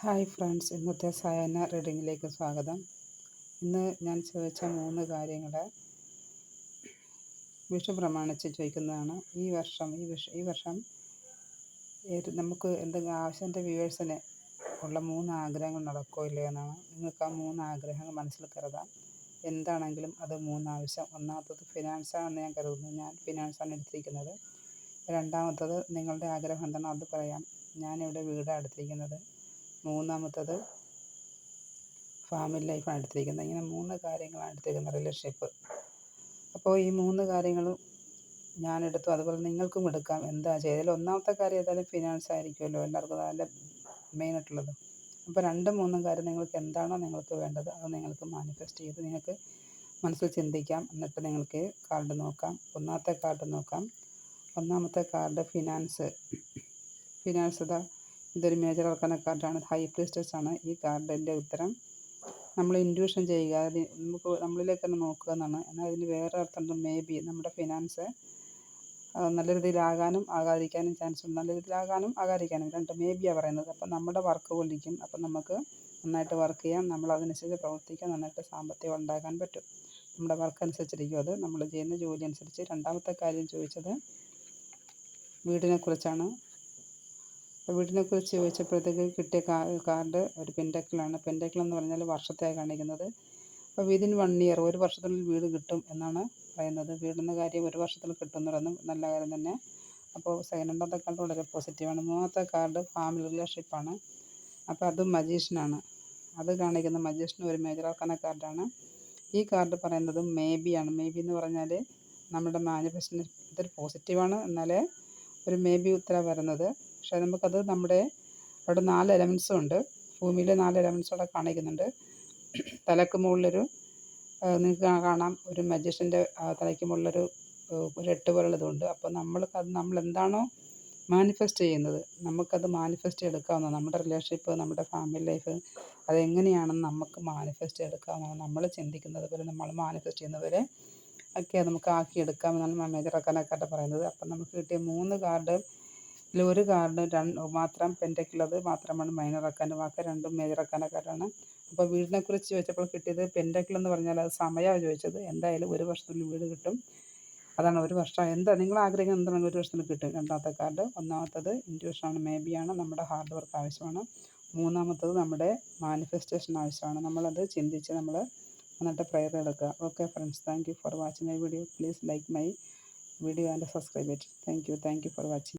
Hi friends, ഇന്നത്തെ സായാഹ്ന റീഡിങ്ങിലേക്ക് സ്വാഗതം. ഇന്ന് ഞാൻ ചോദിച്ച 3 കാര്യങ്ങൾ വിഷു പ്രമാണിച്ച് ചോദിക്കുന്നതാണ്. ഈ വർഷം നമുക്ക് എന്തെങ്കിലും ആവശ്യം, എൻ്റെ വ്യൂവേഴ്സിന് ഉള്ള 3 ആഗ്രഹങ്ങൾ നടക്കുമോ ഇല്ലയോ എന്നാണ്. നിങ്ങൾക്ക് ആ 3 ആഗ്രഹങ്ങൾ മനസ്സിൽ കരുതാം. എന്താണെങ്കിലും അത് 3 ആവശ്യം. ഒന്നാമത്തത് ഫിനാൻസാണെന്ന് ഞാൻ കരുതുന്നു. ഞാൻ ഫിനാൻസാണ് എടുത്തിരിക്കുന്നത്. രണ്ടാമത്തത് നിങ്ങളുടെ ആഗ്രഹം എന്താണോ അത് പറയാം. ഞാനിവിടെ വീടാണ് എടുത്തിരിക്കുന്നത്. മൂന്നാമത്തത് ഫാമിലി ലൈഫാണ് എടുത്തിരിക്കുന്നത്. ഇങ്ങനെ 3 കാര്യങ്ങളാണ് എടുത്തിരിക്കുന്നത്, റിലേഷൻഷിപ്പ്. അപ്പോൾ ഈ 3 കാര്യങ്ങളും ഞാനെടുത്തു. അതുപോലെ നിങ്ങൾക്കും എടുക്കാം. എന്താ ചെയ്താലും ഒന്നാമത്തെ കാര്യം ഏതായാലും ഫിനാൻസ് ആയിരിക്കുമല്ലോ, എല്ലാവർക്കും നല്ല മെയിനായിട്ടുള്ളത്. അപ്പോൾ 2-3 കാര്യം നിങ്ങൾക്ക് എന്താണോ നിങ്ങൾക്ക് വേണ്ടത് അത് നിങ്ങൾക്ക് മാനിഫെസ്റ്റ് ചെയ്ത് നിങ്ങൾക്ക് മനസ്സിൽ ചിന്തിക്കാം. എന്നിട്ട് നിങ്ങൾക്ക് കാർഡ് നോക്കാം. ഒന്നാമത്തെ കാർഡ് നോക്കാം. ഒന്നാമത്തെ കാർഡ് ഫിനാൻസ്. ഇതൊരു മേജർ ആർക്കന കാർഡാണ്. ഹൈ പ്രീസ്റ്റസ് ആണ് ഈ കാർഡിൻ്റെ ഉത്തരം. നമ്മൾ ഇൻറ്റ്യൂഷൻ ചെയ്യുക, നമുക്ക് നമ്മളിലേക്ക് തന്നെ നോക്കുക എന്നാണ്. എന്നാൽ ഇതിന് വേറെ അർത്ഥമുണ്ട്. മേ ബി നമ്മുടെ ഫിനാൻസ് നല്ല രീതിയിലാകാനും ആകാതിരിക്കാനും ചാൻസ് ഉണ്ട്. നല്ല രീതിയിലാകാനും ആകാതിരിക്കാനും രണ്ട് മേ ബിയാണ് പറയുന്നത്. അപ്പം നമ്മുടെ വർക്ക് പോലിരിക്കും. അപ്പം നമുക്ക് നന്നായിട്ട് വർക്ക് ചെയ്യാം, നമ്മളതനുസരിച്ച് പ്രവർത്തിക്കാം, നന്നായിട്ട് സാമ്പത്തികം ഉണ്ടാക്കാൻ പറ്റും. നമ്മുടെ വർക്ക് അനുസരിച്ചിരിക്കും അത്, നമ്മൾ ചെയ്യുന്ന ജോലി അനുസരിച്ച്. രണ്ടാമത്തെ കാര്യം ചോദിച്ചത് വീടിനെക്കുറിച്ചാണ്. വീടിനെക്കുറിച്ച് ചോദിച്ചപ്പോഴത്തേക്ക് കിട്ടിയ കാർഡ് ഒരു പെൻഡക്കിളാണ്. പെൻഡക്കിൾ എന്ന് പറഞ്ഞാൽ വർഷത്തെയാണ് കാണിക്കുന്നത്. അപ്പോൾ വിതിൻ 1 ഇയർ, ഒരു വർഷത്തിനുള്ളിൽ വീട് കിട്ടും എന്നാണ് പറയുന്നത്. വീടിൻ്റെ കാര്യം ഒരു വർഷത്തിൽ കിട്ടും എന്ന് പറയുന്നത് നല്ല കാര്യം തന്നെ. അപ്പോൾ രണ്ടാമത്തെ കാർഡ് വളരെ പോസിറ്റീവാണ്. മൂന്നാമത്തെ കാർഡ് ഫാമിലി റിലേഷൻഷിപ്പാണ്. അപ്പോൾ അത് മജീഷ്യനാണ്. അത് കാണിക്കുന്ന മജീഷ്യൻ ഒരു മേജർ ആർക്കന കാർഡാണ്. ഈ കാർഡ് പറയുന്നത് മേ ബിയാണ്. മേ ബി എന്ന് പറഞ്ഞാൽ നമ്മുടെ മാനിഫെസ്റ്റേഷൻ ഇതൊരു പോസിറ്റീവാണ്, എന്നാലേ ഒരു മേ ബി ഉത്തരം വരുന്നത്. പക്ഷേ നമുക്കത് അവിടെ 4 എലമെൻസും ഉണ്ട്. ഭൂമിയിലെ 4 എലമെൻസും അവിടെ കാണിക്കുന്നുണ്ട്. തലയ്ക്ക് മുകളിലൊരു നിങ്ങൾക്ക് കാണാം, ഒരു മജീഷ്യൻ്റെ തലയ്ക്ക് മുകളിലൊരു 8 പോലുള്ളതുണ്ട്. അപ്പോൾ നമ്മൾ എന്താണോ മാനിഫെസ്റ്റ് ചെയ്യുന്നത് നമുക്കത് മാനിഫെസ്റ്റ് എടുക്കാവുന്നതാണ്. നമ്മുടെ റിലേഷൻഷിപ്പ്, നമ്മുടെ ഫാമിലി ലൈഫ്, അതെങ്ങനെയാണെന്ന് നമുക്ക് മാനിഫെസ്റ്റ് എടുക്കാവുന്നതാണ്. നമ്മൾ ചിന്തിക്കുന്നത് പോലെ, നമ്മൾ മാനിഫെസ്റ്റ് ചെയ്യുന്നവരെ ഒക്കെ നമുക്ക് ആക്കിയെടുക്കാമെന്നാണ് മേജർ ആർക്കനക്കാരുടെ പറയുന്നത്. അപ്പം നമുക്ക് കിട്ടിയ 3 കാർഡ് ഒരു കാർഡ് മാത്രം പെൻഡക്കിൾ, അത് മാത്രമാണ് മൈനർ ആർക്കന. ബാക്കി 2 മേജർ ആർക്കന കാർഡാണ്. അപ്പോൾ വീടിനെക്കുറിച്ച് ചോദിച്ചപ്പോൾ കിട്ടിയത് പെൻഡക്കിൾ എന്ന് പറഞ്ഞാൽ അത് സമയമാണ് ചോദിച്ചത്. എന്തായാലും ഒരു വർഷത്തിനുള്ളിൽ വീട് കിട്ടും. അതാണ് ഒരു വർഷം. എന്താ നിങ്ങൾ ആഗ്രഹം എന്താണെങ്കിൽ ഒരു വർഷത്തിൽ കിട്ടും. രണ്ടാമത്തെ കാർഡ്. ഒന്നാമത്തത് ഇൻറ്റ്യൂഷനാണ്, മേ ബിയാണ്, നമ്മുടെ ഹാർഡ് വർക്ക് ആവശ്യമാണ്. മൂന്നാമത്തത് നമ്മുടെ മാനിഫെസ്റ്റേഷൻ ആവശ്യമാണ്. നമ്മളത് ചിന്തിച്ച് നമ്മൾ എന്നിട്ട് പ്രയർ എടുക്കുക. Okay friends, thank you for watching my video. Please like my video and subscribe it. Thank you for watching.